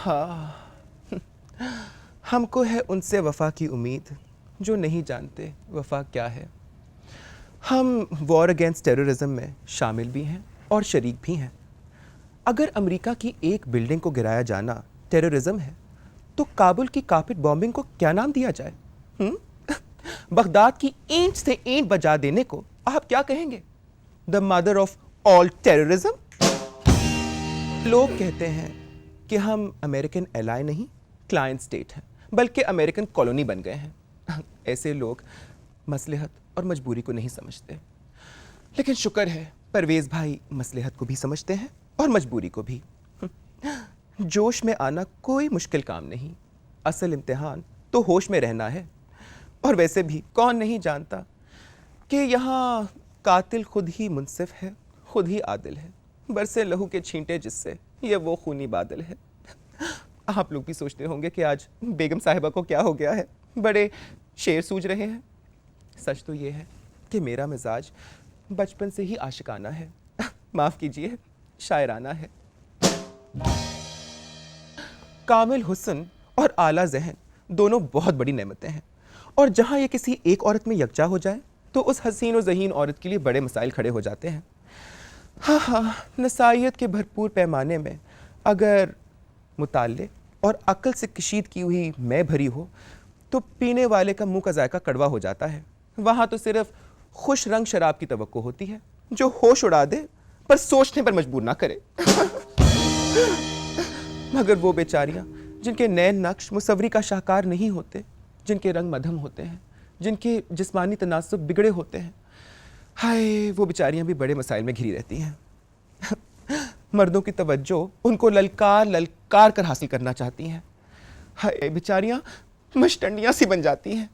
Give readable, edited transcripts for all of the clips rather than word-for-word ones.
हाँ, हमको है उनसे वफा की उम्मीद जो नहीं जानते वफा क्या है। हम वॉर अगेंस्ट टेररिज्म में शामिल भी हैं और शरीक भी हैं। अगर अमेरिका की एक बिल्डिंग को गिराया जाना टेररिज्म है तो काबुल की कारपेट बॉम्बिंग को क्या नाम दिया जाए? बगदाद की ईंट से ईंट बजा देने को आप क्या कहेंगे? The mother of all terrorism. लोग कहते हैं कि हम अमेरिकन एलाय नहीं, क्लाइंट स्टेट हैं, बल्कि अमेरिकन कॉलोनी बन गए हैं। ऐसे लोग मसलहत और मजबूरी को नहीं समझते। लेकिन शुक्र है परवेज भाई मसलहत को भी समझते हैं और मजबूरी को भी। जोश में आना कोई मुश्किल काम नहीं, असल इम्तिहान तो होश में रहना है। और वैसे भी कौन नहीं जानता कि यहाँ कातिल खुद ही मुनसिफ है, खुद ही आदिल है। बरसे लहू के छींटे जिससे ये वो खूनी बादल है। आप लोग भी सोचते होंगे कि आज बेगम साहिबा को क्या हो गया है, बड़े शेर सूझ रहे हैं। सच तो ये है कि मेरा मिजाज बचपन से ही आशिकाना है, माफ़ कीजिए शायराना है। कामिल हुस्न और आला जहन दोनों बहुत बड़ी नेमतें हैं, और जहाँ ये किसी एक औरत में यकजा हो जाए तो उस हसीन और ज़हीन औरत के लिए बड़े मसाइल खड़े हो जाते हैं। हाँ, नसाइयत के भरपूर पैमाने में अगर मुताल्ले और अक्ल से कशीद की हुई मैं भरी हो तो पीने वाले का मुंह का जायका कड़वा हो जाता है। वहाँ तो सिर्फ खुश रंग शराब की तवक्को होती है जो होश उड़ा दे पर सोचने पर मजबूर ना करे। मगर वो बेचारियाँ जिनके नैन नक्श मुसव्वरी का शाहकार नहीं होते, जिनके रंग मध्यम होते हैं, जिनके जिस्मानी तनासुब बिगड़े होते हैं, हाय वो बेचारियाँ भी बड़े मसाइल में घिरी रहती हैं। मर्दों की तवज्जो उनको ललकार ललकार कर हासिल करना चाहती हैं। हाय बेचारियाँ मशटंडियाँ सी बन जाती हैं,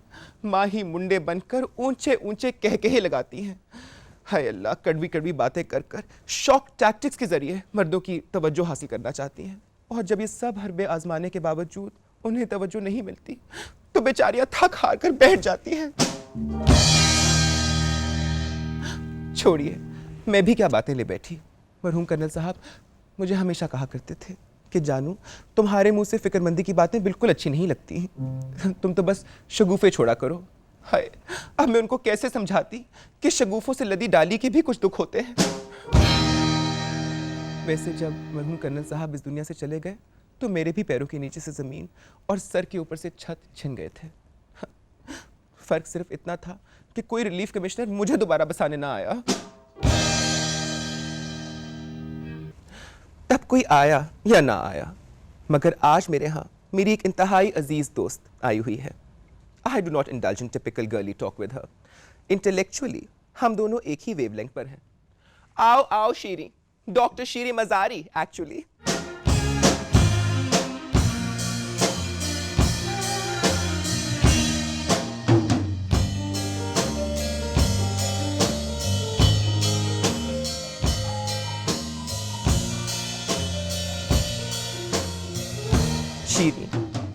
माही मुंडे बनकर ऊंचे ऊंचे कहकहे लगाती हैं। हाय अल्लाह, कड़वी कड़वी बातें कर कर शॉक टैक्टिक्स के जरिए मर्दों की तवज्जो हासिल करना चाहती हैं। और जब ये सब हरबे आजमाने के बावजूद उन्हें तवज्जो नहीं मिलती तो बेचारियां थक हार कर बैठ जाती हैं। छोड़िए, मैं भी क्या बातें ले बैठी। मरहूम कर्नल साहब मुझे हमेशा कहा करते थे कि जानू, तुम्हारे मुंह से फिक्रमंदी की बातें बिल्कुल अच्छी नहीं लगती, तुम तो बस शगुफे छोड़ा करो। हाय, अब मैं उनको कैसे समझाती कि शगुफों से लदी डाली के भी कुछ दुख होते हैं। वैसे जब मरहूम कर्नल साहब इस दुनिया से चले गए तो मेरे भी पैरों के नीचे से ज़मीन और सर के ऊपर से छत छिन गए थे। फ़र्क सिर्फ इतना था कि कोई रिलीफ कमिश्नर मुझे दोबारा बसाने ना आया। तब कोई आया या ना आया, मगर आज मेरे यहाँ मेरी एक इंतहाई अजीज़ दोस्त आई हुई है। I do not indulge in typical girly talk with her. Intellectually हम दोनों एक ही वेवलेंथ पर हैं। आओ आओ शीरी, डॉक्टर शीरी मज़ारी एक्चुअली। शीरी,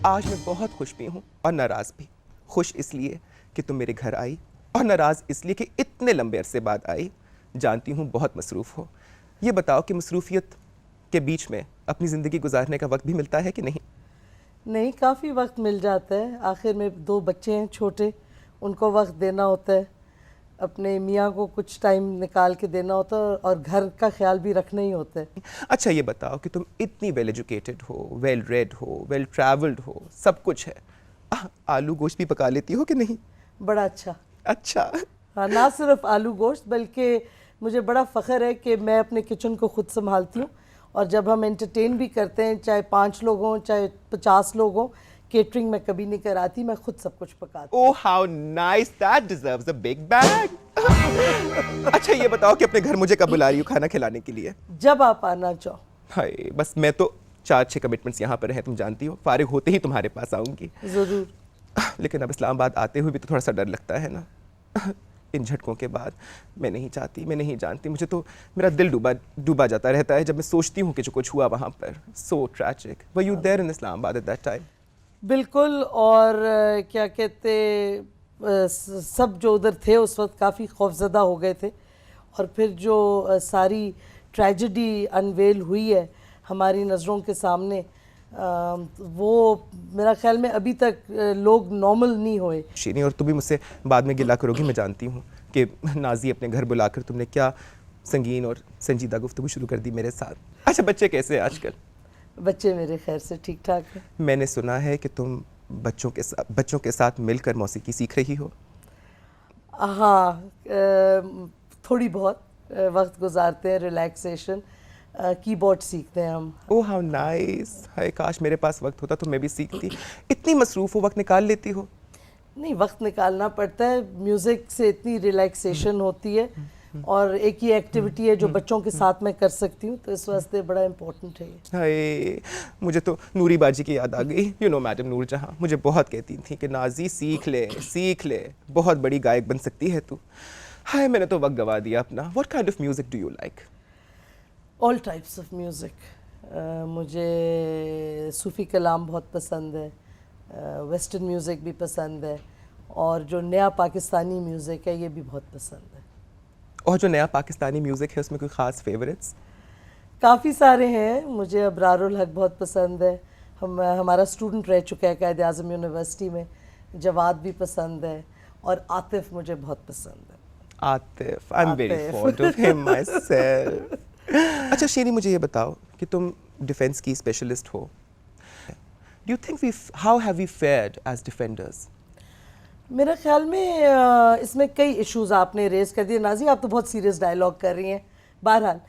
आज मैं बहुत खुश भी हूँ और नाराज़ भी। खुश इसलिए कि तुम मेरे घर आई, और नाराज़ इसलिए कि इतने लंबे अरसे बाद आई। जानती हूँ बहुत मसरूफ़ हो। ये बताओ कि मसरूफियत के बीच में अपनी ज़िंदगी गुजारने का वक्त भी मिलता है कि नहीं? नहीं, काफ़ी वक्त मिल जाता है। आखिर में 2 बच्चे हैं छोटे, उनको वक्त देना होता है, अपने मियाँ को कुछ टाइम निकाल के देना होता है और घर का ख्याल भी रखना ही होता है। अच्छा ये बताओ कि तुम इतनी वेल एजुकेटेड हो, वेल रेड हो, वेल ट्रैवल्ड हो, सब कुछ है, आलू गोश्त भी पका लेती हो कि नहीं? बड़ा अच्छा। अच्छा हाँ, ना सिर्फ आलू गोश्त बल्कि मुझे बड़ा फ़ख्र है कि मैं अपने किचन को खुद संभालती हूँ। और जब हम एंटरटेन भी करते हैं, चाहे 5 लोग हों चाहे 50 लोग हों, केटरिंग मैं कभी नहीं कराती, मैं खुद सब कुछ पकाती हूँ। Oh how nice, that deserves a big bag. अच्छा ये बताओ कि अपने घर मुझे कब बुला रही हो खाना खिलाने के लिए? जब आप आना चाहो। हाय, बस मैं तो 4-6 कमिटमेंट्स यहाँ पर हैं, तुम जानती हो, फारिग होते ही तुम्हारे पास आऊँगी। ज़रूर। लेकिन अब इस्लामाबाद आते हुए भी तो थोड़ा सा डर लगता है ना। इन झटकों के बाद मैं नहीं चाहती, मैं नहीं जानती, मुझे तो मेरा दिल डूबा जाता रहता है जब मैं सोचती हूँ कि जो कुछ हुआ वहाँ पर। So tragic. Were you there in Islamabad at that time? बिल्कुल। और क्या कहते, सब जो उधर थे उस वक्त काफ़ी खौफज़दा हो गए थे। और फिर जो सारी ट्रेजेडी अनवेल हुई है हमारी नज़रों के सामने, वो मेरा ख्याल में अभी तक लोग नॉर्मल नहीं हुए। शीनी, और तुम भी मुझसे बाद में गिला करोगी, मैं जानती हूँ कि नाजी अपने घर बुलाकर तुमने क्या संगीन और संजीदा गुफ्तगू शुरू कर दी मेरे साथ। अच्छा, बच्चे कैसे हैं आजकल? बच्चे मेरे खैर से ठीक ठाक हैं। मैंने सुना है कि तुम बच्चों के साथ मिलकर मौसीकी सीख रही हो। हाँ, थोड़ी बहुत वक्त गुजारते हैं, रिलैक्सेशन, कीबोर्ड सीखते हैं हम। Oh how nice. हाय, काश मेरे पास वक्त होता तो मैं भी सीखती। इतनी मसरूफ़ हो, वक्त निकाल लेती हो? नहीं, वक्त निकालना पड़ता है, म्यूज़िक से इतनी रिलैक्सेशन होती है और एक ही एक्टिविटी है जो बच्चों के साथ मैं कर सकती हूँ, तो इस वास्ते बड़ा इम्पोर्टेंट है ये। हाय, मुझे तो नूरी बाजी की याद आ गई। यू नो मैडम नूर जहाँ मुझे बहुत कहती थी कि नाजी सीख ले, बहुत बड़ी गायक बन सकती है तू। हाय, मैंने तो वक्त गवा दिया अपना। What kind of music do you like? All types of music. मुझे सूफ़ी कलाम बहुत पसंद है, वेस्टर्न म्यूज़िक भी पसंद है, और जो नया पाकिस्तानी म्यूज़िक है ये भी बहुत पसंद है। और जो नया पाकिस्तानी म्यूजिक है उसमें कोई ख़ास फेवरेट्स? काफ़ी सारे हैं। मुझे अबरारुल हक बहुत पसंद है, हमारा स्टूडेंट रह चुका है कायद आज़म यूनिवर्सिटी में। जवाद भी पसंद है, और आतिफ मुझे बहुत पसंद है। Atif, I am very Atif. Fond of him my self. अच्छा शीनी, मुझे ये बताओ कि तुम डिफेंस की स्पेशलिस्ट हो। Do you think how have we fared as defenders? मेरा ख्याल में इसमें कई इश्यूज़ आपने रेज कर दिए। नाजी, आप तो बहुत सीरियस डायलॉग कर रही हैं। बहरहाल,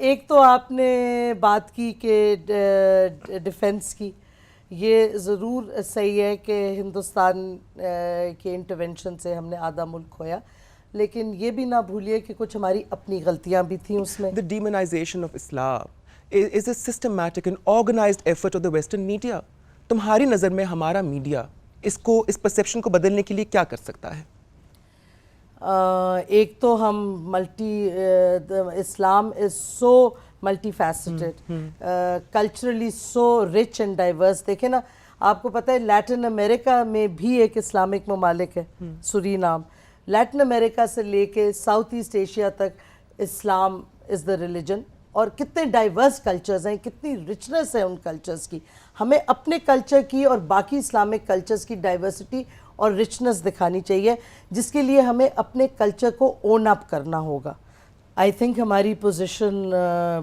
एक तो आपने बात की कि डिफेंस की, ये ज़रूर सही है कि हिंदुस्तान के इंटरवेंशन से हमने आधा मुल्क खोया, लेकिन ये भी ना भूलिए कि कुछ हमारी अपनी गलतियां भी थी उसमें। The demonization of Islam is a systematic and organized effort of the Western media. तुम्हारी नज़र में हमारा मीडिया इस परसेप्शन को बदलने के लिए क्या कर सकता है? एक तो हम Islam is so multi faceted, culturally so rich and diverse. देखें ना, आपको पता है लैटिन अमेरिका में भी एक इस्लामिक ममालिक है, सुरीनाम। लैटिन अमेरिका से लेके साउथ ईस्ट एशिया तक इस्लाम इज़ द रिलीजन, और कितने डाइवर्स कल्चर्स हैं, कितनी रिचनेस है उन कल्चर्स की। हमें अपने कल्चर की और बाकी इस्लामिक कल्चर्स की डाइवर्सिटी और रिचनेस दिखानी चाहिए, जिसके लिए हमें अपने कल्चर को ओन अप करना होगा। आई थिंक हमारी पोजीशन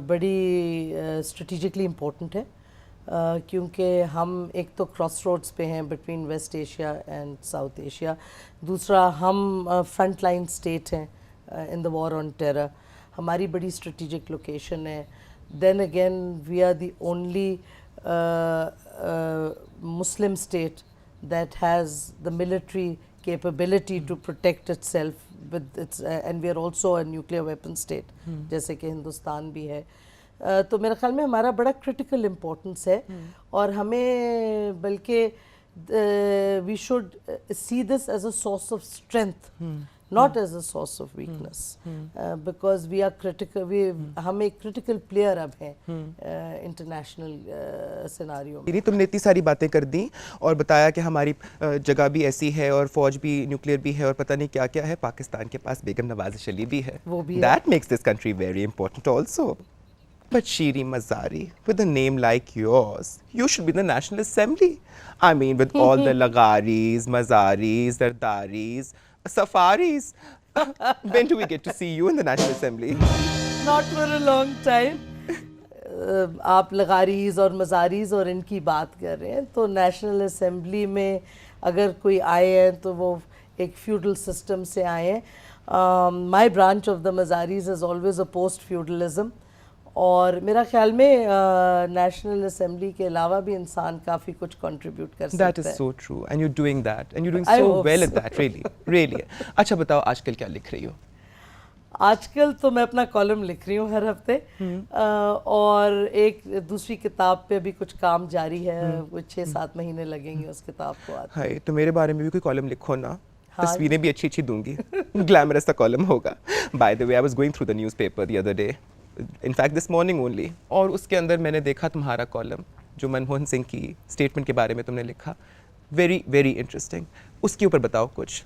बड़ी स्ट्रेटिजिकली इम्पोर्टेंट है, क्योंकि हम एक तो क्रॉस रोड्स पे हैं between West Asia and South Asia, दूसरा हम फ्रंट लाइन स्टेट हैं in the war on terror. हमारी बड़ी स्ट्रेटिजिक लोकेशन है। Then again we are the only Muslim state that has the military capability to protect itself with its and we are also a nuclear weapon state, जैसे कि हिंदुस्तान भी है। तो मेरे ख्याल में हमारा बड़ा क्रिटिकल इम्पोर्टेंस है, और हमें बल्कि we should see this as a source of strength, not as a source of weakness, because we are critical, हम एक critical player अब हैं international scenario में। तुमने इतनी सारी बातें कर दी और बताया कि हमारी जगह भी ऐसी है और फौज भी न्यूक्लियर भी है और पता नहीं क्या क्या है। पाकिस्तान के पास बेगम नवाज अली भी है, वो भी है। That makes this country very important also. But Shiri Mazari, with a name like yours, you should be in the National Assembly. I mean, with all the Lagaris, Mazaris, Zardaris, Safaris. When do we get to see you in the National Assembly? Not for a long time. आप लगारीज और मज़ारीज और इनकी बात कर रहे हैं, तो national assembly में अगर कोई आए हैं तो वो एक फ्यूडल सिस्टम से आए हैं। My branch of the Mazaris is always opposed feudalism, और मेरा ख्याल में नेशनल असेंबली के अलावा भी इंसान काफ़ी कुछ कंट्रीब्यूट कर सकता है। That is so true, and you're doing that, and you're doing I so hope well so. at that, really, really. अच्छा बताओ, आजकल क्या लिख रही हो? आजकल तो मैं अपना कॉलम लिख रही हूँ हर हफ्ते, और एक दूसरी किताब पे भी कुछ काम जारी है। कुछ 6-7 महीने लगेंगे उस किताब को आते। हाय, तो मेरे बारे में भी कोई कॉलम लिखो ना, तस्वीरें भी अच्छी अच्छी दूंगी। ग्लैमरस सा कॉलम होगा। By the way, I was going through the newspaper the other day, in fact this morning only, और उसके अंदर मैंने देखा तुम्हारा कॉलम जो मनमोहन सिंह की स्टेटमेंट के बारे में तुमने लिखा। Very very interesting. उसके ऊपर बताओ कुछ।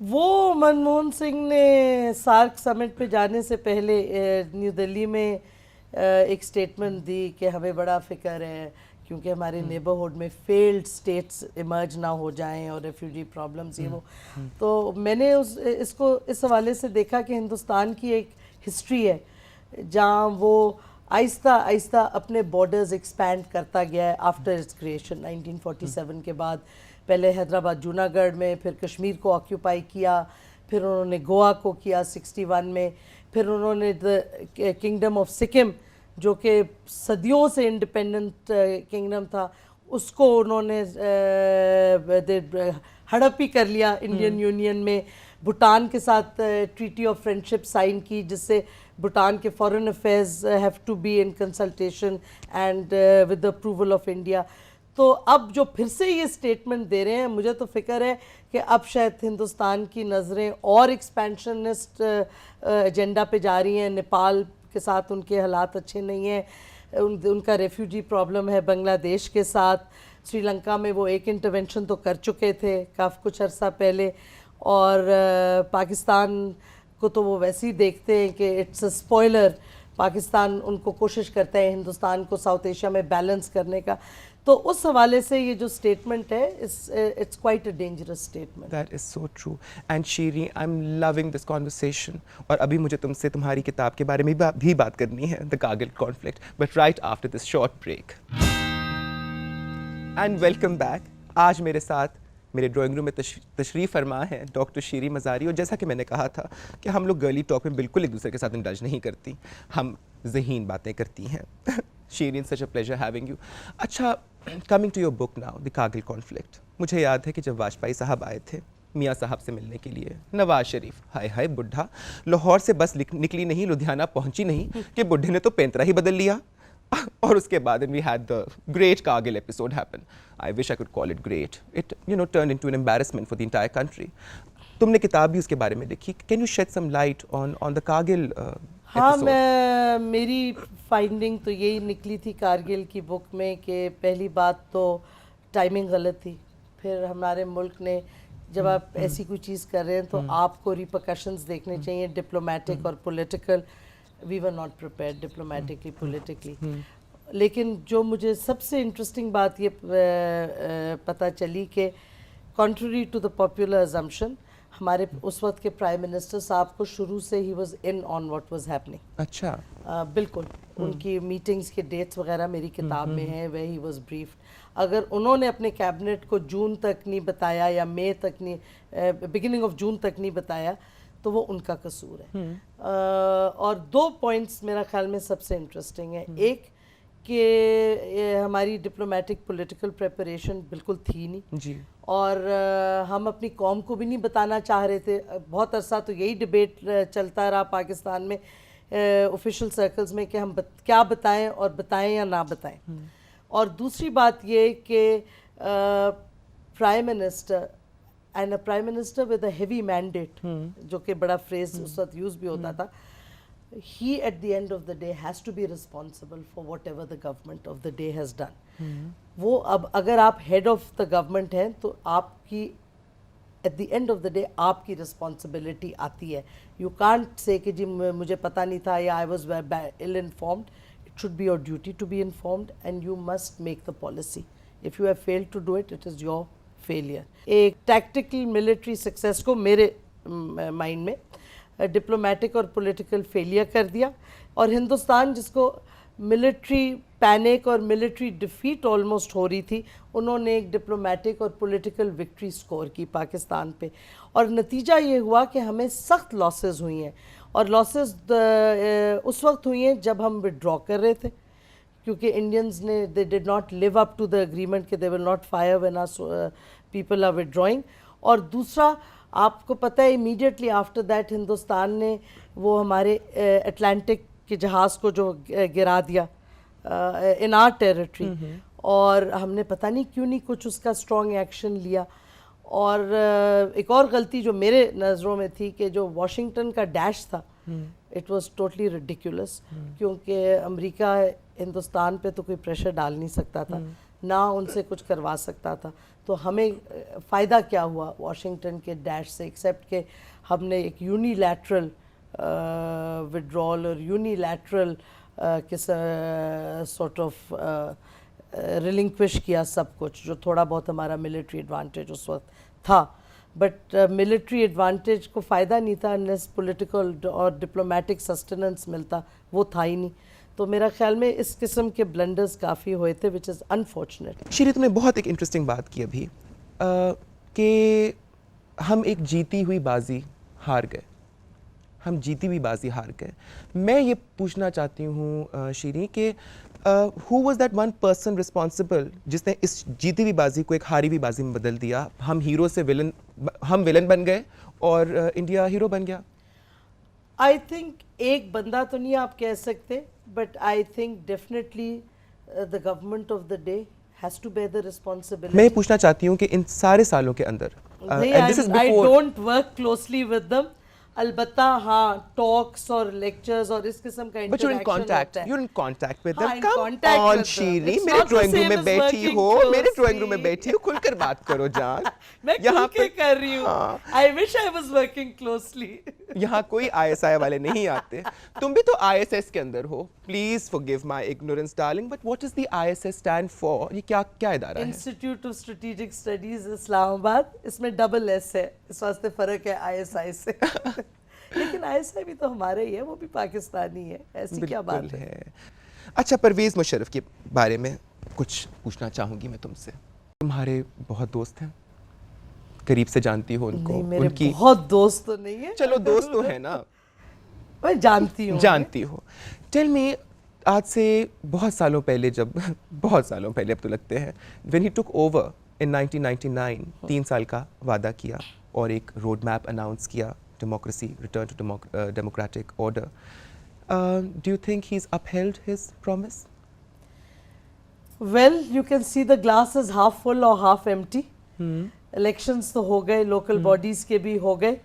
वो मनमोहन सिंह ने सार्क समिट पे जाने से पहले न्यू दिल्ली में एक स्टेटमेंट दी कि हमें बड़ा फिक्र है क्योंकि हमारे नेबरहुड में फेल्ड स्टेट्स इमर्ज ना हो जाएं और रेफ्यूजी प्रॉब्लम्स ये वो। तो मैंने इसको इस हवाले से देखा कि हिंदुस्तान की एक हिस्ट्री है जहाँ वो आहिस्ता आहिस्ता अपने बॉर्डर्स एक्सपैंड करता गया है आफ्टर इट्स क्रिएशन 1947 के बाद। पहले हैदराबाद जूनागढ़ में, फिर कश्मीर को ऑक्यूपाई किया, फिर उन्होंने गोवा को किया 61 में, फिर उन्होंने द किंगडम ऑफ सिक्किम जो कि सदियों से इंडिपेंडेंट किंगडम था उसको उन्होंने हड़प ही कर लिया इंडियन यूनियन में। भूटान के साथ ट्रीटी ऑफ फ्रेंडशिप साइन की जिससे भूटान के foreign affairs have to be in consultation and with the approval of India. तो अब जो फिर से ये स्टेटमेंट दे रहे हैं, मुझे तो फिक्र है कि अब शायद हिंदुस्तान की नज़रें और एक्सपेंशनिस्ट एजेंडा पे जा रही हैं। नेपाल के साथ उनके हालात अच्छे नहीं हैं, उनका रेफ्यूजी प्रॉब्लम है बांग्लादेश के साथ। श्रीलंका में वो एक इंटरवेंशन तो कर चुके थे काफ़ी कुछ अरसा पहले, और पाकिस्तान को तो वो वैसे ही देखते हैं कि इट्स अ स्पॉइलर। पाकिस्तान उनको कोशिश करता है हिंदुस्तान को साउथ एशिया में बैलेंस करने का। तो उस हवाले से ये जो स्टेटमेंट है it's quite a dangerous statement. That is so true and Sheri, I am loving this conversation. और अभी मुझे तुमसे तुम्हारी किताब के बारे में भी बात करनी है, the Kargil conflict, but right after this short break. And welcome back. आज मेरे साथ मेरे ड्राइंग रूम में तशरीफ़ फरमा है डॉक्टर शीरी मज़ारी। और जैसा कि मैंने कहा था कि हम लोग गर्ली टॉक में बिल्कुल एक दूसरे के साथ इंडल्ज नहीं करती, हम ज़हीन बातें करती हैं। Sherry, it's such a pleasure having you. अच्छा, coming to your book now, the Kargil conflict. मुझे याद है कि जब वाजपेयी साहब आए थे मियाँ साहब से मिलने के लिए, नवाज शरीफ, हाय हाय बुढ़ा, लाहौर से बस निकली नहीं, लुधियाना पहुंची नहीं कि बुढ़े ने तो पैंतरा ही बदल लिया। और उसके बाद we had the great Kargil episode happen. I wish I could call it great. It turn into an embarrassment for the entire country. तुमने किताब भी उसके बारे में लिखी, can you shed some light on the Kargil? हाँ, मेरी फाइंडिंग तो यही निकली थी कारगिल की बुक में कि पहली बात तो टाइमिंग गलत थी। फिर हमारे मुल्क ने, जब आप ऐसी कोई चीज़ कर रहे हैं तो आपको रिपरकशंस देखने चाहिए, डिप्लोमेटिक और political. We were not prepared diplomatically, politically. लेकिन जो मुझे सबसे इंटरेस्टिंग बात ये पता चली कि contrary to the popular assumption, हमारे उस वक्त के प्राइम मिनिस्टर साहब को शुरू से he was in on what was happening. अच्छा। बिल्कुल, उनकी मीटिंग्स के डेट्स वगैरह मेरी किताब में हैं, वे ही वाज ब्रीफ्ड। अगर उन्होंने अपने कैबिनेट को जून तक नहीं बताया या मई तक नहीं, बिगिनिंग ऑफ जून तक नहीं बताया, तो वो उनका कसूर है। और दो पॉइंट्स मेरा ख्याल में सबसे इंटरेस्टिंग है। एक कि हमारी डिप्लोमेटिक पॉलिटिकल प्रिपरेशन बिल्कुल थी नहीं जी। और हम अपनी कौम को भी नहीं बताना चाह रहे थे। बहुत अरसा तो यही डिबेट चलता रहा पाकिस्तान में ऑफिशियल सर्कल्स में कि हम क्या बताएं और बताएं या ना बताएं। और दूसरी बात ये कि prime minister and a prime minister with a heavy mandate, जो कि बड़ा फ्रेज उस वक्त यूज़ भी होता था, he at the end of the day has to be responsible for whatever the government of the day has done. वो अब अगर आप head of the government हैं तो आपकी at the end of the day आपकी responsibility आती है। You can't say कि जी मुझे पता नहीं था या I was ill informed. It should be your duty to be informed and you must make the policy. If you have failed to do it, it is your failure. एक tactical military success को मेरे mind में diplomatic और political failure कर दिया, और हिंदुस्तान जिसको military panic और मिलिट्री डिफीट ऑलमोस्ट हो रही थी, उन्होंने एक डिप्लोमेटिक और पॉलिटिकल विक्ट्री स्कोर की पाकिस्तान पे। और नतीजा ये हुआ कि हमें सख्त लॉसेस हुई हैं, और लॉसेस उस वक्त हुई हैं जब हम विड्रॉ कर रहे थे, क्योंकि इंडियंस ने they did not live up to the agreement कि they will not fire when our people are withdrawing. और दूसरा, आपको पता है इमीडिएटली आफ्टर दैट हिंदुस्तान ने वो हमारे अटलांटिक के जहाज़ को जो गिरा दिया इन आवर टेरिटरी, और हमने पता नहीं क्यों नहीं कुछ उसका स्ट्रॉन्ग एक्शन लिया। और एक और गलती जो मेरे नज़रों में थी कि जो वाशिंगटन का डैश था, इट वाज टोटली रिडिकुलस, क्योंकि अमेरिका हिंदुस्तान पे तो कोई प्रेशर डाल नहीं सकता था, ना उनसे कुछ करवा सकता था। तो हमें फ़ायदा क्या हुआ वाशिंगटन के डैश से, एक्सेप्ट कि हमने एक यूनिलैटरल विड्रॉल और यूनिलैटरल किस सॉर्ट ऑफ रिलिंक्विश किया सब कुछ, जो थोड़ा बहुत हमारा मिलिट्री एडवांटेज उस वक्त था। बट मिलिट्री एडवांटेज को फ़ायदा नहीं था अनलेस पॉलिटिकल और डिप्लोमेटिक सस्टेनेंस मिलता, वो था ही नहीं। तो मेरा ख्याल में इस किस्म के ब्लंडर्स काफ़ी हुए थे, विच इज़ अनफॉर्चुनेट। श्री, तुमने बहुत एक इंटरेस्टिंग बात की अभी कि हम एक जीती हुई बाजी हार गए, हम जीती हुई बाजी हार गए। मैं ये पूछना चाहती हूँ श्री कि who was that one person responsible जिसने इस जीती हुई बाजी को एक हारी हुई बाजी में बदल दिया? हम हीरो से विलन, हम विलन बन गए और इंडिया हीरो बन गया। आई थिंक एक बंदा तो नहीं आप कह सकते, but I think definitely the government of the day has to bear the responsibility. मैं ये पूछना चाहती हूँ कि इन सारे सालों के अंदर I don't work closely with them, अलबत्ता हाँ टॉक्स और लेक्चर्स और इस किस्म का But you're in interaction contact. होता है। You're in contact with हाँ, them. in Come contact on, with them. Shiri. It's मेरे not the drawing room same में as बैठी working हो, मेरे ड्राइंग रूम में closely. बैठी हो, खुलकर बात करो जान। मैं खुल के कर रही हूँ। हाँ। आई wish I was working closely. यहाँ कोई ISI वाले नहीं आते। तुम भी तो ISS के अंदर हो। Please forgive my ignorance, darling. But what does the ISS stand for? ये क्या क्या इदारा है? Institute of strategic studies Islamabad, इसमें डबल एस है, इस वास्ते फर्क है ISI से। लेकिन ISI भी तो हमारे ही है, वो भी पाकिस्तानी है, ऐसी क्या बात बिल्कुल है। अच्छा, परवेज़ मुशर्रफ के बारे में कुछ पूछना चाहूँगी मैं तुमसे। तुम्हारे बहुत दोस्त हैं, करीब से जानती हो उनको? नहीं, मेरे बहुत दोस्त तो नहीं है। चलो दोस्त तो है ना, मैं जानती हूँ। जानती हो। टेल मी, आज से बहुत सालों पहले, जब बहुत सालों पहले अब तो लगते हैं, when he took over in 1999, 3 साल का वादा किया और एक रोड मैप अनाउंस किया, democracy, return to democratic order. Do you think he is upheld his promise? Well, you can see the glass is half full और हाफ एम्प्टी। इलेक्शंस तो हो गए, लोकल बॉडीज के भी हो गए,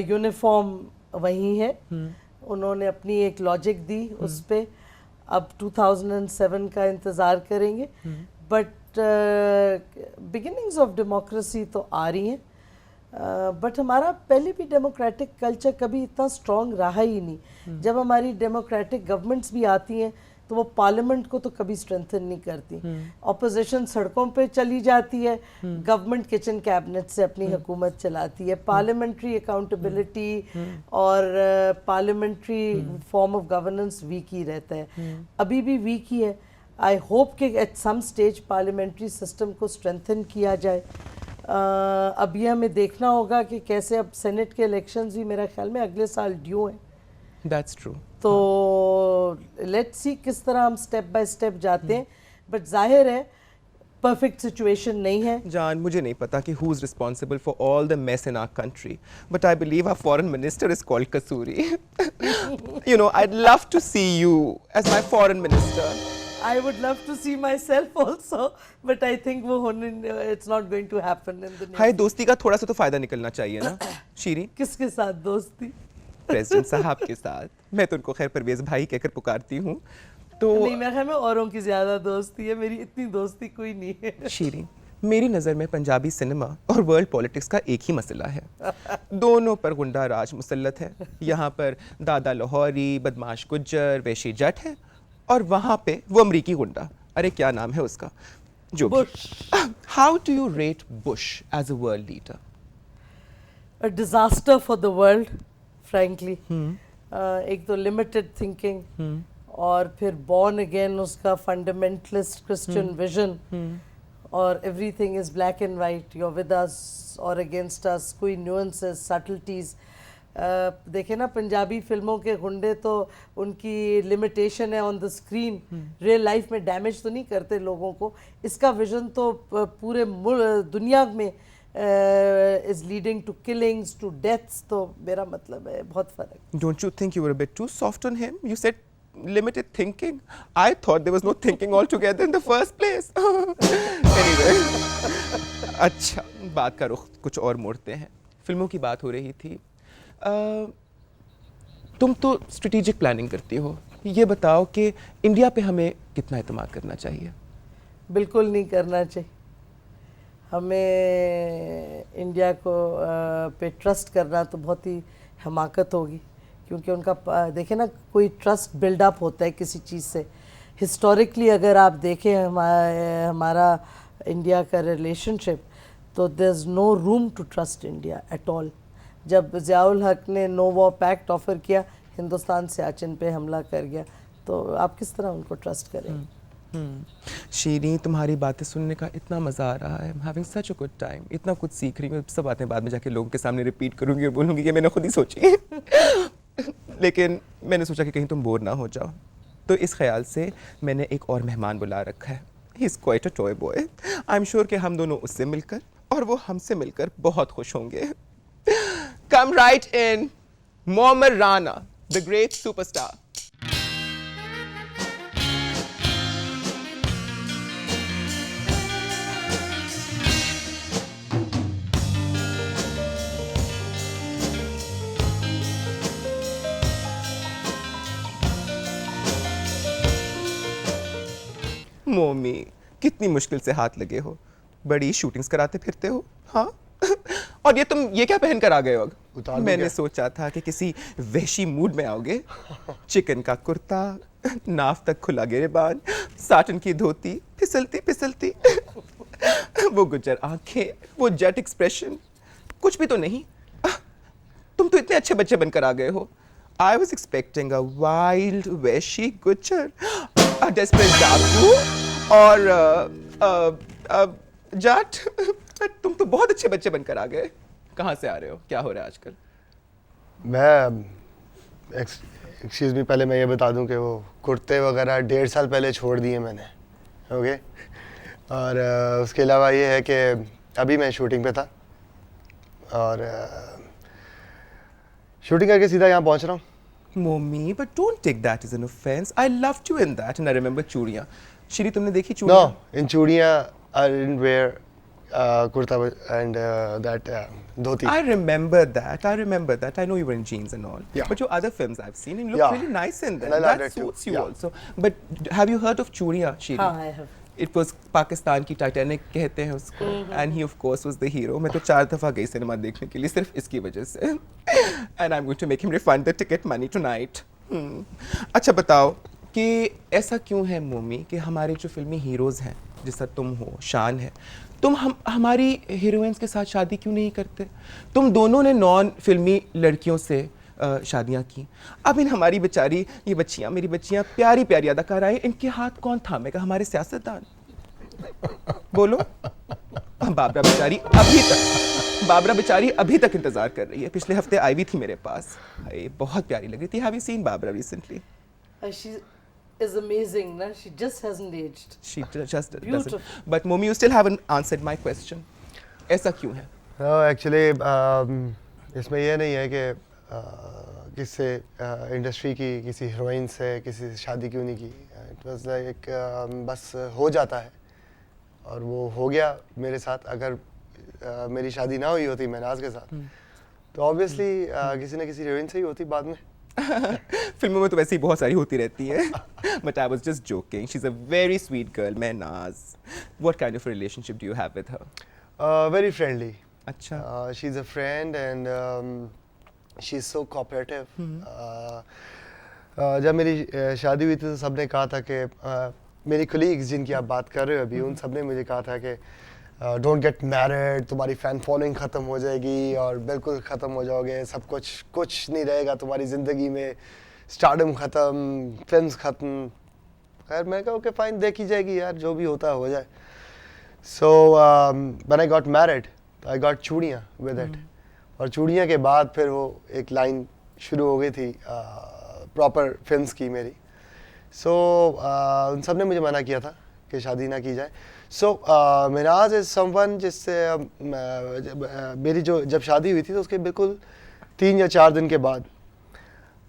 यूनिफॉर्म वही है, उन्होंने अपनी एक लॉजिक दी उस पे। अब 2007 का इंतज़ार करेंगे, बट बिगिनिंग्स ऑफ डेमोक्रेसी तो आ रही हैं। बट हमारा पहले भी डेमोक्रेटिक कल्चर कभी इतना स्ट्रॉन्ग रहा ही नहीं। जब हमारी डेमोक्रेटिक गवर्नमेंट्स भी आती हैं तो वो पार्लियामेंट को तो कभी स्ट्रेंथन नहीं करती। ऑपोजिशन सड़कों पे चली जाती है, गवर्नमेंट किचन कैबिनेट से अपनी हुकूमत चलाती है। पार्लियामेंट्री अकाउंटेबिलिटी और parliamentary form of governance weak ही रहता है, अभी भी वीक ही है। आई होप कि at some stage parliamentary system को स्ट्रेंथन किया जाए। अब ये हमें देखना होगा कि कैसे, अब सेनेट के इलेक्शंस भी मेरा ख्याल में अगले साल ड्यू हैं। That's true. तो लेट्स सी किस तरह हम स्टेप बाय स्टेप जाते हैं, बट जाहिर है परफेक्ट सिचुएशन नहीं है। जान, मुझे नहीं पता कि who is responsible for all the mess in our country, but I believe our foreign minister is called Kasuri. You know, I'd love to see you as my foreign minister. I would love to see myself also, but I think वो होने, it's not going to happen in the near. हाय, दोस्ती का थोड़ा सा तो फायदा निकलना चाहिए ना शीरी? किसके साथ दोस्ती? प्रेसिडेंट साहब के साथ। मैं तो उनको खैर परवेज भाई कहकर पुकारती हूँ। तो नहीं, मेरे ख्याल में औरों की ज्यादा दोस्ती है, मेरी इतनी दोस्ती कोई नहीं है। शीरी, मेरी नज़र में पंजाबी सिनेमा और वर्ल्ड पॉलिटिक्स का एक ही मसला है। दोनों पर गुंडा राज मुसल्लत है। यहाँ पर दादा लाहौरी, बदमाश गुज्जर, वैशी जट है, और वहाँ पे वो अमरीकी गुंडा, अरे क्या नाम है उसका, जो Bush. How do you rate Bush as a world leader? A disaster for the world, frankly. एक तो लिमिटेड थिंकिंग, और फिर बॉर्न अगेन उसका फंडामेंटलिस्ट क्रिश्चियन विजन, और everything is black and white, you are with us और against अस, कोई nuances, सटल्टीज। देखे ना पंजाबी फिल्मों के गुंडे तो उनकी लिमिटेशन है on the screen, real life में डैमेज तो नहीं करते लोगों को। इसका विजन तो पूरे दुनिया में is leading to killings, to deaths, तो मेरा मतलब है बहुत फर्क। Don't you think you were a bit too soft on him? You said limited thinking. I thought there was no thinking altogether in the first place. Anyway, अच्छा, बात का रुख कुछ और मोड़ते हैं। फिल्मों की बात हो रही थी। तुम तो स्ट्रेटेजिक प्लानिंग करती हो, ये बताओ कि इंडिया पे हमें कितना एतमाद करना चाहिए? बिल्कुल नहीं करना चाहिए। हमें इंडिया को पे ट्रस्ट करना तो बहुत ही हमाकत होगी, क्योंकि उनका देखें ना कोई ट्रस्ट बिल्डअप होता है किसी चीज़ से। हिस्टोरिकली अगर आप देखें हमारा इंडिया का रिलेशनशिप, तो there is no room to trust India at all. जब ज़ियाउल हक ने नो वॉर पैक्ट ऑफर किया, हिंदुस्तान सियाचिन पे हमला कर गया, तो आप किस तरह उनको ट्रस्ट करेंगे? शीरी, तुम्हारी बातें सुनने का इतना मज़ा आ रहा है। Having such a good time, इतना कुछ सीख रही हूँ। सब बातें बाद में जाके लोगों के सामने रिपीट करूँगी और बोलूँगी कि मैंने खुद ही सोची लेकिन मैंने सोचा कि कहीं तुम बोर ना हो जाओ, तो इस ख्याल से मैंने एक और मेहमान बुला रखा है। He is quite a toy boy. I am sure कि हम दोनों उससे मिलकर और वो हमसे मिलकर बहुत खुश होंगे। Come right in, Mohammad Rana, the great superstar. Momi, कितनी मुश्किल से हाथ लगे हो, बड़ी शूटिंग्स कराते फिरते हो। हाँ और ये क्या पहन कर आ गए हो? उतार दूं मैंने क्या? सोचा था कि किसी वहशी मूड में आओगे। चिकन का कुर्ता, नाफ तक खुला गिरेबान, साटन की धोती फिसलती फिसलती वो गुज्जर आंखें, वो जेट एक्सप्रेशन, कुछ भी तो नहीं। तुम तो इतने अच्छे बच्चे बनकर आ गए हो। I was expecting a wild, वैशी Gujjar, a desperate डाकू और जाट। तुम तो बहुत अच्छे बच्चे बनकर आ गए। कहाँ से आ रहे हो? क्या हो रहा है आजकल? मैं एक्सक्यूज़ मी, पहले मैं ये बता दूं कि वो कुर्ते वगैरह 1.5 साल पहले छोड़ दिए मैंने। ओके, और उसके अलावा ये है कि अभी मैं शूटिंग पे था और शूटिंग करके सीधा यहाँ पहुँच रहा हूँ। Mommy, but don't take that as an offense. I loved you in that, and I remember चूड़ियाँ। श्री, तुमने देखी No, चूड़ियाँ? in चूड़ियाँ I didn't wear kurta and that dhoti. I remember that. I remember that. I know you were in jeans and all. Yeah. But your other films I've seen, you look Yeah. really nice in them. And I loved That it too. suits you Yeah. also. But have you heard of Churiya, Shiri? हाँ, I have. It was Pakistan की Titanic कहते हैं उसको, and he of course was the hero. मैं तो 4 दफ़ा गई cinema देखने के लिए सिर्फ इसकी वजह से, and I'm going to make him refund the ticket money tonight. अच्छा बताओ कि ऐसा क्यों है मोमी कि हमारे जो फिल्मी हीरोज़ हैं, जैसा तुम हो, शान है, तुम हमारी हीरोइंस के साथ शादी क्यों नहीं करते? तुम दोनों ने नॉन फिल्मी लड़कियों से शादियां की। अब इन हमारी बेचारी ये बच्चियां, मेरी बच्चियां, प्यारी प्यारी अदाकाराएं, इनके हाथ कौन थामेगा? हमारे सियासतदान। बोलो। बाबरा बेचारी अभी तक इंतजार कर रही है। पिछले हफ्ते आई भी थी मेरे पास। ये बहुत प्यारी लग रही थी। Have you seen Babra recently? She is amazing, na? She just hasn't aged. She just Beautiful. doesn't. But Momi, you still haven't answered my question. ऐसा क्यों है? No, actually इसमें ये नहीं है कि किससे इंडस्ट्री की किसी हीरोइन से किसी से शादी क्यों नहीं की। इट वाज लाइक बस हो जाता है और वो हो गया मेरे साथ। अगर मेरी शादी ना हुई होती महनाज के साथ तो ऑब्वियसली किसी न किसी हीरोइन से ही होती बाद में। फिल्मों में तो वैसे ही बहुत सारी होती रहती है। But I was just joking. She's a very sweet girl, Mehnaz. What kind of a relationship do you have with her? Very friendly. अच्छा। She's a friend and she's so cooperative. जब मेरी शादी हुई थी तो सबने कहा था कि मेरी कोलीग्स जिनकी आप बात कर रहे हो अभी, उन सब ने मुझे कहा था कि डोंट गेट मैरिड, तुम्हारी फ़ैन फॉलोइंग ख़त्म हो जाएगी और बिल्कुल ख़त्म हो जाओगे, सब कुछ नहीं रहेगा तुम्हारी ज़िंदगी में, स्टारडम ख़त्म, फिल्म्स ख़त्म। खैर मैं कहा ओके फाइन, देखी जाएगी यार, जो भी होता है हो जाए। So when I got married I got चूड़ियाँ विद इट, और चूड़ियाँ के बाद फिर वो एक लाइन शुरू हो गई थी प्रॉपर फिल्म्स की मेरी। सो उन सब ने मुझे मना किया था कि शादी ना की जाए। सो मेहनाज इज़ समवन जिससे मेरी जब शादी हुई थी तो उसके बिल्कुल 3 या 4 दिन के बाद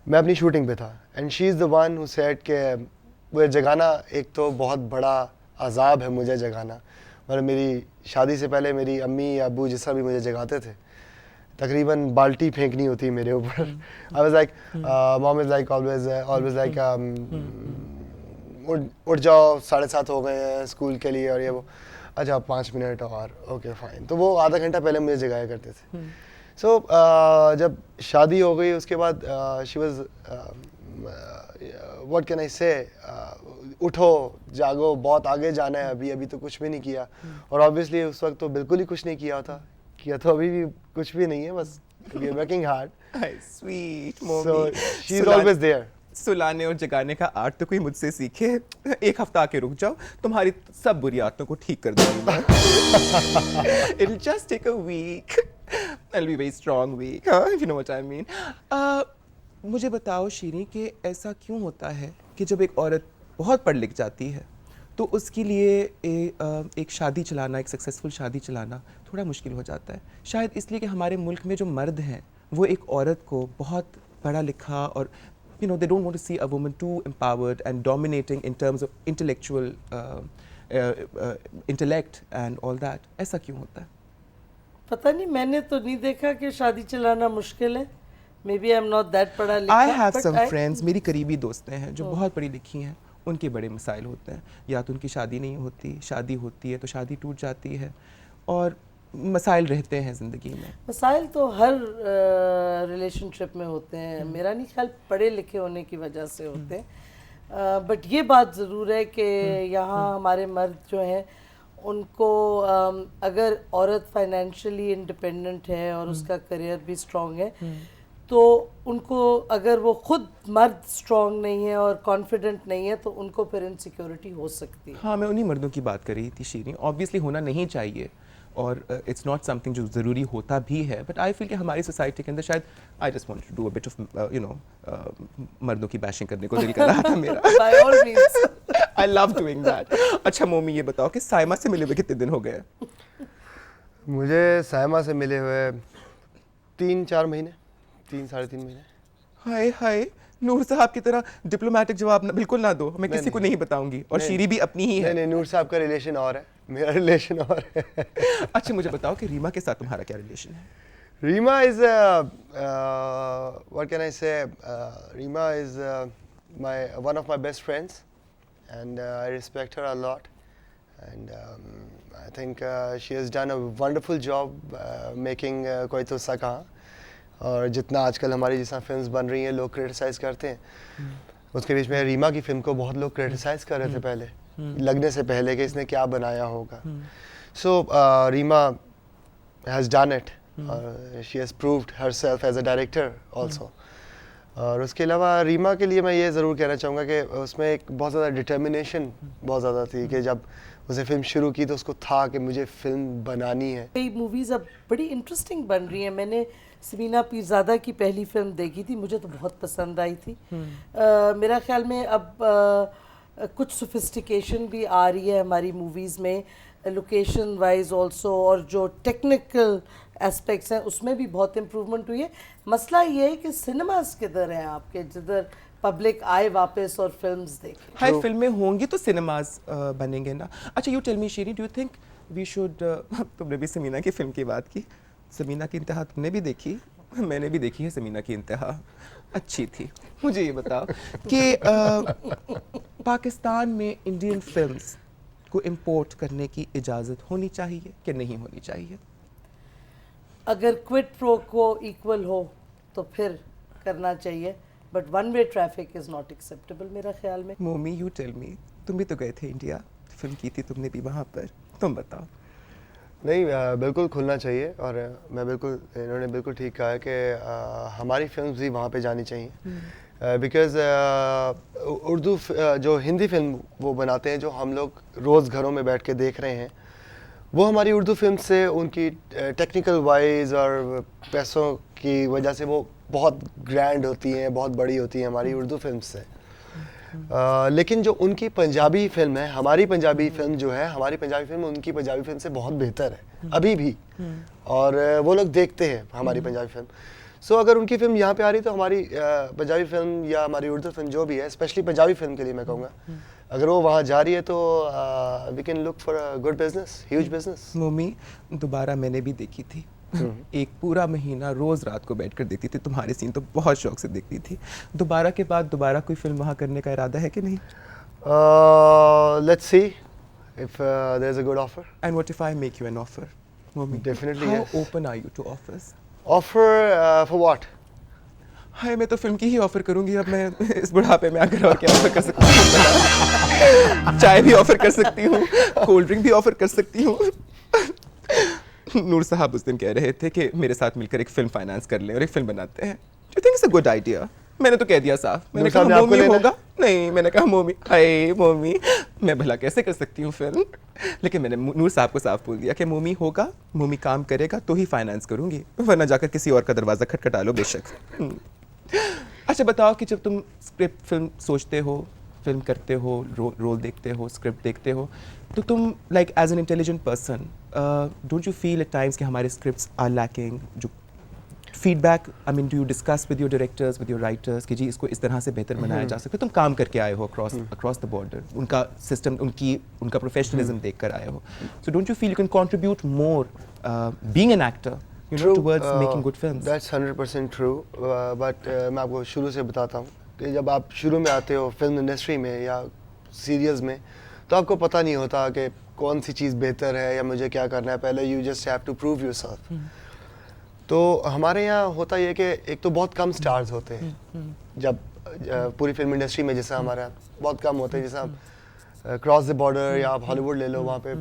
मैं अपनी शूटिंग पे था, and she is the one who said कि वो जगाना एक तो बहुत बड़ा अजाब है मुझे जगाना। मतलब मेरी शादी से पहले मेरी अम्मी या अबू जिस तरह भी मुझे जगाते थे, तकरीबन बाल्टी फेंकनी होती मेरे ऊपर। I was like mom is like always like उठ जाओ, 7:30 हो गए हैं स्कूल के लिए और ये वो, अच्छा 5 मिनट और, ओके फाइन। तो वो आधा घंटा पहले मुझे जगाया करते थे। सो जब शादी हो गई उसके बाद she was what can I से, उठो जागो, बहुत आगे जाना है, अभी अभी तो कुछ भी नहीं किया। और ऑब्वियसली उस वक्त तो बिल्कुल ही कुछ नहीं किया तो अभी भी कुछ भी नहीं है, बस we are working hard. Sweet so Momi, she is always there. सुलाने और जगाने का आर्ट तो कोई मुझसे सीखे। एक हफ्ता आके रुक जाओ, तुम्हारी सब बुरी आदतों को ठीक कर दूंगी मैं। It'll just take a week. I'll be very strong week, huh? If you know what I mean. मुझे बताओ शीरी कि ऐसा क्यों होता है कि जब एक औरत बहुत पढ़ लिख जाती है तो उसके लिए एक शादी चलाना, एक सक्सेसफुल शादी चलाना थोड़ा मुश्किल हो जाता है। शायद इसलिए कि हमारे मुल्क में जो मर्द हैं वो एक औरत को बहुत पढ़ा लिखा और they don't want to see a woman too empowered and dominating in terms of intellectual intellect and all that. ऐसा क्यों होता है? पता नहीं, मैंने तो नहीं देखा कि शादी चलाना मुश्किल है। Maybe I am not that पढ़ा लिखा। I have some friends, मेरी करीबी दोस्तें हैं जो बहुत पढ़ी लिखी हैं, उनके बड़े मसाइल होते हैं। या तो उनकी शादी नहीं होती, शादी होती है तो शादी टूट जाती है, और मसाइल रहते हैं ज़िंदगी में। मसाइल तो हर रिलेशनशिप में होते हैं, मेरा नहीं ख्याल पढ़े लिखे होने की वजह से होते हैं। बट ये बात ज़रूर है कि यहाँ हमारे मर्द जो हैं उनको अगर औरत फाइनेंशियली इंडिपेंडेंट है और उसका करियर भी स्ट्रॉन्ग है तो उनको, अगर वो खुद मर्द स्ट्रॉन्ग नहीं है और कॉन्फिडेंट नहीं है तो उनको फिर इनसिक्योरिटी हो सकती है। हाँ, मैं उन्हीं मर्दों की बात कर रही थी शीरी। ऑब्वियसली होना नहीं चाहिए और इट्स नॉट समथिंग जो ज़रूरी होता भी है, बट आई फील कि हमारी सोसाइटी के अंदर शायद I just want to do a bit of मर्दों की बैशिंग करने को दिल कर रहा था मेरा। By all means I love doing that. अच्छा मोमी, ये बताओ कि साइमा से मिले हुए कितने दिन हो गए? मुझे साइमा से मिले हुए 3-4 महीने, 3-3.5 महीने। हाय हाय, नूर साहब की तरह डिप्लोमेटिक जवाब बिल्कुल ना दो, मैं किसी को नहीं बताऊंगी, और शीरी भी अपनी ही है। नहीं, नूर साहब का रिलेशन और है, मेरा रिलेशन और है। अच्छा मुझे बताओ कि रीमा के साथ तुम्हारा क्या रिलेशन है? Reema is what can I say, Reema is one of my best friends and I respect her a lot and I think she has done a wonderful job making कोई तो सका। और जितना आजकल हमारी जिस फिल्म्स बन रही हैं लोग क्रिटिसाइज करते हैं, उसके बीच में रीमा की फिल्म को बहुत लोग क्रिटिसाइज कर रहे थे पहले, लगने से पहले कि इसने क्या बनाया होगा। So Reema has done it, she has proved herself as a director also. और उसके अलावा रीमा के लिए मैं ये ज़रूर कहना चाहूँगा कि उसमें एक बहुत ज़्यादा डिटर्मिनेशन बहुत ज़्यादा थी कि जब उसे फिल्म शुरू की तो उसको था कि मुझे फिल्म बनानी है। कई मूवीज़ अब बड़ी इंटरेस्टिंग बन रही हैं। मैंने समीना पीरज़ादा की पहली फिल्म देखी थी, मुझे तो बहुत पसंद आई थी। मेरा ख्याल में अब कुछ सोफिस्टिकेशन भी आ रही है हमारी मूवीज़ में, लोकेशन वाइज ऑल्सो, और जो टेक्निकल एस्पेक्ट्स हैं उसमें भी बहुत इम्प्रूवमेंट हुई है। मसला ये है कि सिनेमास किधर हैं आपके, जिधर पब्लिक आए वापस और फिल्म्स देखें। हाय, फिल्में होंगी तो सिनेमाज बनेंगे ना। अच्छा you tell me Sheri, do you think we should, तुमने भी समीना की फिल्म की बात की, समीना की इंतहा तुमने भी देखी, मैंने भी देखी है समीना की इंतहा, अच्छी थी। मुझे ये बताओ कि पाकिस्तान में इंडियन फिल्म्स को इंपोर्ट करने की इजाज़त होनी चाहिए कि नहीं होनी चाहिए? अगर क्विड प्रो को इक्वल हो तो फिर करना चाहिए, but one way traffic is not acceptable मेरा ख्याल में। मोमी यू टेल मी, तुम भी तो गए थे इंडिया, फिल्म की थी तुमने भी वहाँ पर, तुम बताओ। नहीं, बिल्कुल खुलना चाहिए, और मैं बिल्कुल, इन्होंने बिल्कुल ठीक कहा है कि हमारी फिल्म्स भी वहाँ पे जानी चाहिए। बिकॉज़ उर्दू जो हिंदी फिल्म वो बनाते हैं जो हम लोग रोज़ घरों में बैठ के देख रहे हैं, वो हमारी उर्दू फिल्म से उनकी टेक्निकल वाइज और पैसों की वजह से वो बहुत ग्रैंड होती हैं, बहुत बड़ी होती हैं हमारी उर्दू फिल्म से। लेकिन जो उनकी पंजाबी फिल्म है, हमारी पंजाबी फिल्म जो है, हमारी पंजाबी फिल्म उनकी पंजाबी फिल्म से बहुत बेहतर है अभी भी, और वो लोग देखते हैं हमारी पंजाबी फिल्म। सो अगर उनकी फिल्म यहाँ पे आ रही तो हमारी पंजाबी फिल्म या हमारी उर्दू फिल्म जो भी है, स्पेशली पंजाबी फिल्म के लिए मैं कहूँगा, अगर वो वहाँ जा रही है तो we can look for a good business, huge business. Momi, दोबारा मैंने भी देखी थी, एक पूरा महीना रोज रात को बैठकर देखती थी, तुम्हारे सीन तो बहुत शौक से देखती थी। दोबारा के बाद दोबारा कोई फिल्म वहाँ करने का इरादा है कि नहीं? Let's see if there is a good offer. And what if I make you an offer? Momi, Definitely, how yes. Open are you to offers? Offer for what? Hi, मैं तो फिल्म की ही ऑफर करूंगी अब मैं इस बुढ़ापे में आकर, और क्या ऑफर कर सकती हूँ? चाय भी ऑफर कर सकती हूँ, कोल्ड ड्रिंक भी ऑफर कर सकती हूँ। नूर साहब उस दिन कह रहे थे कि मेरे साथ मिलकर एक फिल्म फाइनेंस कर लें और एक फिल्म बनाते हैं। Do think it's a good idea? मैंने तो कह दिया साफ, मैंने नूर साहब कहा ने आपको मोमी लेना है? होगा नहीं, मैंने कहा मोमी, हाय मोमी, मैं भला कैसे कर सकती हूँ फिल्म? लेकिन मैंने नूर साहब को साफ बोल दिया कि मोमी होगा, मोमी काम करेगा तो ही फाइनेंस करूंगी, वरना जाकर किसी और का दरवाज़ा खटखटा लो बेशक। अच्छा बताओ कि जब तुम स्क्रिप्ट फिल्म सोचते हो, फिल्म करते हो, रोल देखते हो, स्क्रिप्ट देखते हो, तो तुम like as an intelligent person don't you feel at times कि हमारे स्क्रिप्ट्स आर लैकिंग? जो feedback, I mean, do you discuss with your directors, with your writers कि जी इसको इस तरह से बेहतर बनाया जा सकता है? तुम काम करके आए हो अक्रॉस द बॉर्डर, उनका सिस्टम, उनका प्रोफेशनलिज्म देख कर आए हो, so don't you feel you can contribute more being an actor towards making good films? That's 100% true. But मैं आपको शुरू से बताता हूँ कि जब आप शुरू में आते हो फिल्म इंडस्ट्री में या सीरियल्स में, तो आपको पता नहीं होता कि कौन सी चीज़ बेहतर है या मुझे क्या करना है। पहले you just have to prove yourself. तो हमारे यहाँ होता ये कि एक तो बहुत कम स्टार्स होते हैं जब पूरी फिल्म इंडस्ट्री में, जैसे हमारे यहाँ बहुत कम होते हैं। जैसे आप क्रॉस द बॉर्डर या आप हॉलीवुड ले लो, वहाँ पे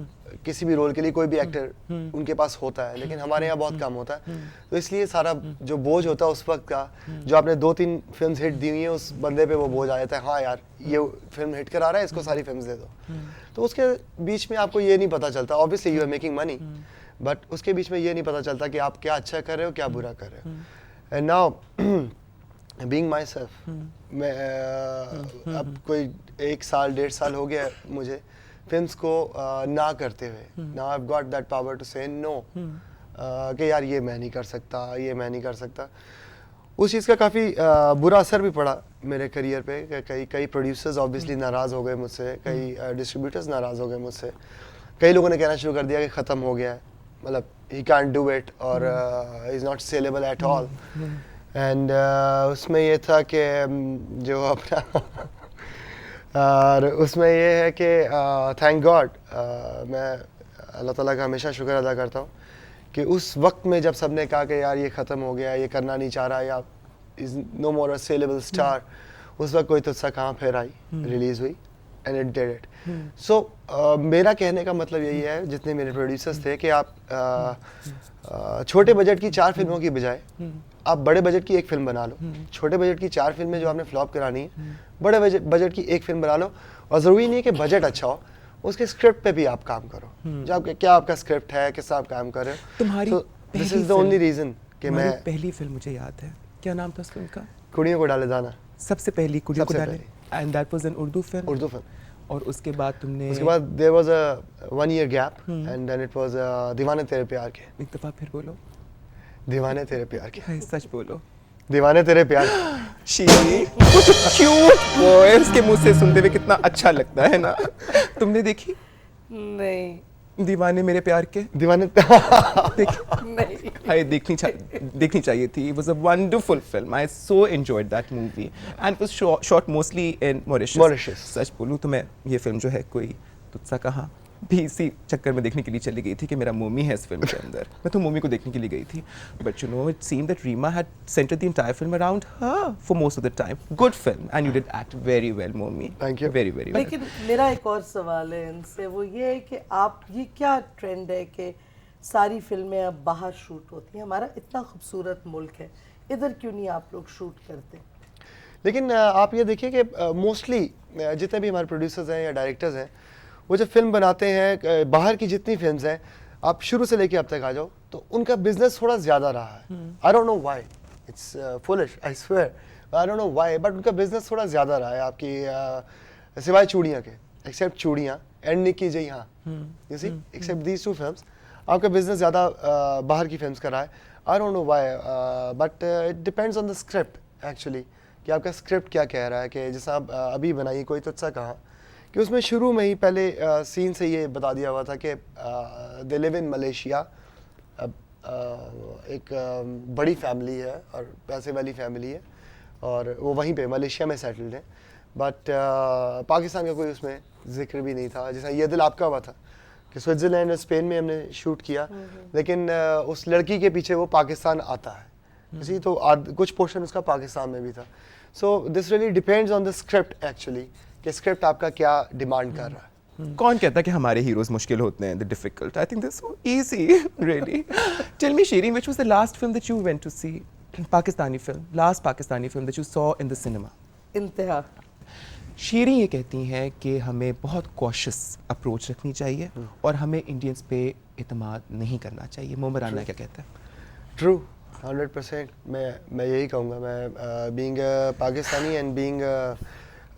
किसी भी रोल के लिए कोई भी एक्टर उनके पास होता है, लेकिन हमारे यहाँ बहुत कम होता है। तो इसलिए सारा जो बोझ होता है उस वक्त का, जो आपने 2-3 फिल्म हिट दी हुई है, उस बंदे पे वो बोझ आ जाता है, हाँ यार ये फिल्म हिट करा रहा है, इसको सारी फिल्म दे दो। तो उसके बीच में आपको ये नहीं पता चलता, obviously you are making money, but उसके बीच में ये नहीं पता चलता कि आप क्या अच्छा कर रहे हो, क्या बुरा कर रहे हो। And now being my self, मैं अब कोई 1 साल 1.5 साल हो गया मुझे फिल्म्स को ना करते हुए। Now I have got that power to say no कि यार ये मैं नहीं कर सकता, ये मैं नहीं कर सकता। उस चीज़ का काफ़ी बुरा असर भी पड़ा मेरे करियर पे। कई प्रोड्यूसर्स ऑब्वियसली नाराज़ हो गए मुझसे, कई डिस्ट्रीब्यूटर्स नाराज़ हो गए मुझसे, कई लोगों ने कहना शुरू कर दिया कि ख़त्म हो गया है, मतलब ही कांट डू इट और is not saleable at all. And उसमें ये था कि जो अपना और उसमें ये है कि थैंक गॉड, मैं अल्लाह ताला का हमेशा शुक्र अदा करता हूँ कि उस वक्त में जब सबने कहा कि यार ये ख़त्म हो गया, ये करना नहीं चाह रहा, या is no more a saleable star, उस वक्त कोई तुझसा कहाँ फिर आई रिलीज़ हुई and it did it. So मेरा कहने का मतलब यही है, जितने मेरे प्रोड्यूसर्स थे, कि आप छोटे बजट की 4 फिल्मों की बजाय आप बड़े बजट की एक फिल्म बना लो। छोटे बजट की 4 फिल्में जो आपने फ्लॉप करानी है, बड़े बजट की एक फिल्म बना लो। और ज़रूरी नहीं है कि बजट अच्छा हो, उसके स्क्रिप्ट पे भी आप काम करो। जो आपके क्या आपका स्क्रिप्ट है, किस आप काम कर रहे हो। तुम्हारी this is the only reason कि मैं पहली फिल्म मुझे याद है, क्या नाम था उस फिल्म का? कुड़ियों को डाले दाना। सबसे पहली कुड़ियों को सबसे डाले, and that was an Urdu film. Urdu film. और उसके बाद तुमने, उसके बाद there was a 1 year gap and then it was Deewane Tere प्यार के। एक दफ़ा फिर बोलो, दीवाने तेरे प्यार के। हाय, सच बोलो। दीवाने तेरे प्यार। शी क्यूट बॉय, उसके मुंह से सुनते हुए कितना अच्छा लगता है ना। तुमने देखी नहीं दीवाने मेरे प्यार के? दीवाने देखी? नहीं। हाय, देखनी चाहिए थी। It was a wonderful film. I so enjoyed that movie and it was shot mostly in Mauritius. सच बोलूँ तो मैं ये फिल्म जो है कोई तुझसा कहाँ भी इसी चक्कर में देखने के लिए चली गई थी कि मेरा मोमी है इस फिल्म के अंदर। मैं तो मोमी को देखने के लिए गई थी, but you know it seemed that Reema had centered the entire film around her for most of the time. Good film and you did act very well, Momi. Thank you. Very well. लेकिन मेरा एक और सवाल है इनसे, वो ये है कि आप, ये क्या ट्रेंड है कि सारी फिल्में अब बाहर शूट होती हैं? हमारा इतना खूबसूरत मुल्क है, इधर क्यों नहीं आप लोग शूट करते? लेकिन आप ये देखिए कि मोस्टली जितने भी हमारे प्रोड्यूसर्स हैं या डायरेक्टर्स हैं, वो जब फिल्म बनाते हैं, बाहर की जितनी फिल्म्स हैं, आप शुरू से लेके अब तक आ जाओ, तो उनका बिजनेस थोड़ा ज़्यादा रहा है। I don't know why, it's foolish, I swear, I don't know why, but उनका बिजनेस थोड़ा ज़्यादा रहा है आपकी सिवाय चूड़ियाँ के, एक्सेप्ट चूड़ियाँ एंड निक्की जय, हाँ, you see, except these 2 films, आपका बिजनेस ज़्यादा बाहर की फिल्म्स का रहा है। I don't know why, but it depends on the script actually, कि आपका स्क्रिप्ट क्या कह रहा है। कि जैसा आप अभी बनाइए कोई तुझसा कहा, कि उसमें शुरू में ही पहले सीन से ये बता दिया हुआ था कि दे लिव इन मलेशिया, एक बड़ी फैमिली है और पैसे वाली फैमिली है, और वो वहीं पे मलेशिया में सेटल्ड है, बट पाकिस्तान का कोई उसमें जिक्र भी नहीं था। जैसा ये दिल आपका हुआ था, कि स्विट्ज़रलैंड और स्पेन में हमने शूट किया, लेकिन उस लड़की के पीछे वो पाकिस्तान आता है इसी, तो कुछ पोर्शन उसका पाकिस्तान में भी था। So this really depends on the script actually, कि स्क्रिप्ट आपका क्या डिमांड कर रहा है। कौन कहता है कि हमारे हीरोज मुश्किल होते हैं, the difficult? I think this so easy really. Tell me Shireen, which was the last film that you went to see? Pakistani film, last Pakistani film that you saw in the cinema? Inteha. Shireen ये कहती हैं कि हमें बहुत कॉशियस अप्रोच रखनी चाहिए और हमें इंडियंस पे इतमाद नहीं करना चाहिए। मोहम्मद राना क्या कहता है? ट्रू, 100%। मैं यही कहूँगा। मैं बीइंग पाकिस्तानी एंड बीइंग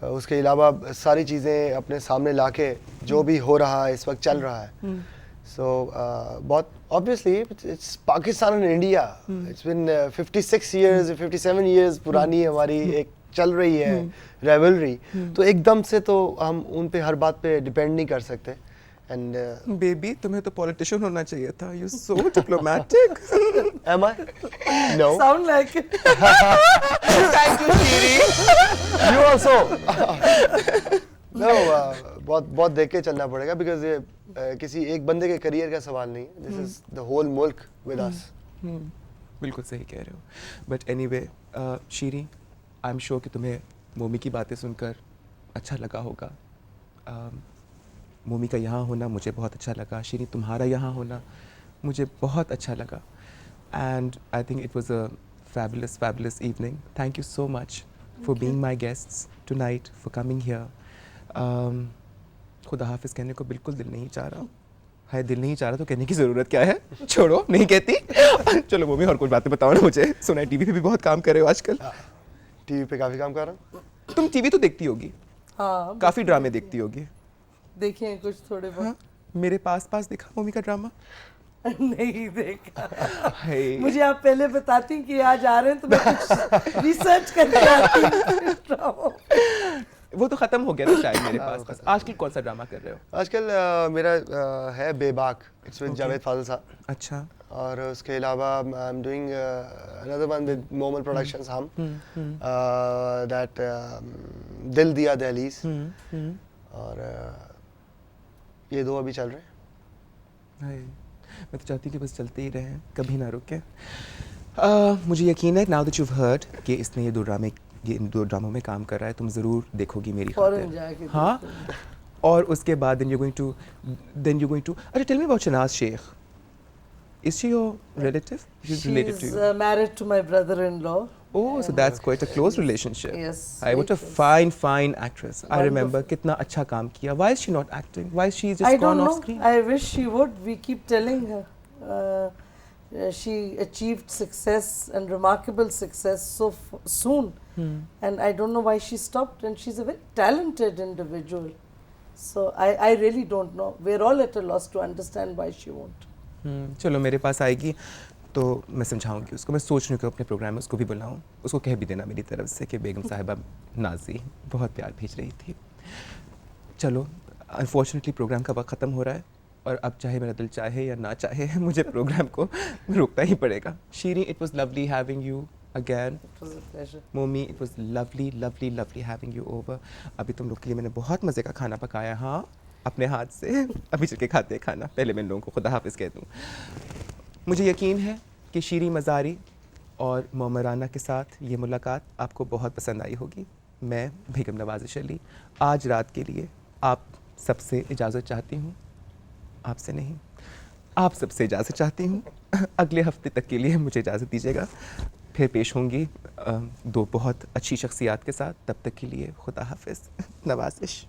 उसके अलावा सारी चीज़ें अपने सामने लाके जो भी हो रहा है इस वक्त चल रहा है, सो बहुत obviously it's Pakistan and India, it's been 56 years 57 years पुरानी हमारी एक चल रही है राइवलरी, तो एकदम से तो हम उन पे हर बात पे डिपेंड नहीं कर सकते। एंड बेबी, तुम्हें तो पॉलिटिशियन होना चाहिए था। You so diplomatic. Am I? No, sound like it. Thank you Shireen. You also. No, बहुत देख के चलना पड़ेगा, बिकॉज ये किसी एक बंदे के करियर का सवाल नहीं है, दिस इज द होल मुल्क विद अस। बिल्कुल सही कह रहे हो। But anyway Shireen, I am sure कि तुम्हें मोमी की बातें सुनकर अच्छा लगा होगा। मोमी का यहाँ होना मुझे बहुत अच्छा लगा। शीरीन, तुम्हारा यहाँ होना मुझे बहुत अच्छा लगा। And I think it was a fabulous evening. Thank you so much for being my guests tonight, for coming here. खुदा हाफिज़ कहने को बिल्कुल दिल नहीं चाह रहा। हाय, दिल नहीं चाह रहा तो कहने की ज़रूरत क्या है? छोड़ो, नहीं कहती। चलो मोमी, और कुछ बातें बताओ ना मुझे। सुना है टीवी पे भी बहुत काम कर रहे हो आजकल। टीवी पे काफ़ी काम कर रहा हूँ। तुम टीवी तो देखती होगी, हाँ, काफ़ी ड्रामे देखती होगी। देखिए कुछ थोड़े बहुत। हाँ? मेरे पास देखा मोमी का ड्रामा? नहीं देखा। हाय। मुझे आप पहले बताती कि आज आ रहे हैं तो मैं कुछ रिसर्च करके आती हूँ। वो तो खत्म हो गया था शायद मेरे पास। आजकल कौन सा ड्रामा कर रहे हो? आजकल मेरा है बेबाक, इट्स विद जावेद फाजिल साहब। अच्छा। और उसके अलावा I am doing another one with Momal productions, हम दैट दिल दिया दहलीज, और ये दो अभी चल रहे हैं। हाय, मैं तो चाहती हूँ कि बस चलते ही रहें, कभी ना रुके। मुझे यकीन है now that you have heard कि इसने ये इन दो ड्रामों में काम कर रहा है, तुम ज़रूर देखोगी मेरी फौरन खातिर। जाके हाँ, और उसके बाद then you're going to अच्छा, tell me about Shanaz Sheikh. Is she your relative? She's related to She's you. married to my brother-in-law. Oh, so that's quite a close relationship. Yes, Hi, what a very fine actress. I remember कितना अच्छा काम किया. Why is she not acting? Why is she just I gone don't off know. screen? I wish she would. We keep telling her. She achieved success and remarkable success so soon, and I don't know why she stopped. And she's a very talented individual. So I really don't know. We're all at a loss to understand why she won't. चलो, मेरे पास आएगी तो मैं समझाऊंगी उसको। मैं सोच रही हूँ कि अपने प्रोग्राम में उसको भी बुलाऊँ। उसको कह भी देना मेरी तरफ से कि बेगम साहिबा नाजी बहुत प्यार भेज रही थी। चलो, अनफॉर्चुनेटली प्रोग्राम का वक्त ख़त्म हो रहा है, और अब चाहे मेरा दिल चाहे या ना चाहे मुझे प्रोग्राम को रोकना ही पड़ेगा। Shireen, it was lovely having you again. It was a pleasure. Momi, it was lovely having you over. अभी तुम लोग के लिए मैंने बहुत मज़े का खाना पकाया, हाँ, अपने हाथ से। अभी चल के खाते हैं खाना, पहले मैं इन लोगों को खुदा हाफिज़ कह दूँ। मुझे यकीन है कि शीरीन मज़ारी और मोहम्मद राना के साथ ये मुलाकात आपको बहुत पसंद आई होगी। मैं बेगम नवाज़िश अली आज रात के लिए आप सबसे इजाज़त चाहती हूँ। आपसे नहीं, आप सबसे इजाज़त चाहती हूँ। अगले हफ्ते तक के लिए मुझे इजाज़त दीजिएगा। फिर पेश होंगी दो बहुत अच्छी शख्सियात के साथ। तब तक के लिए खुदा हाफिज़। नवाज़िश।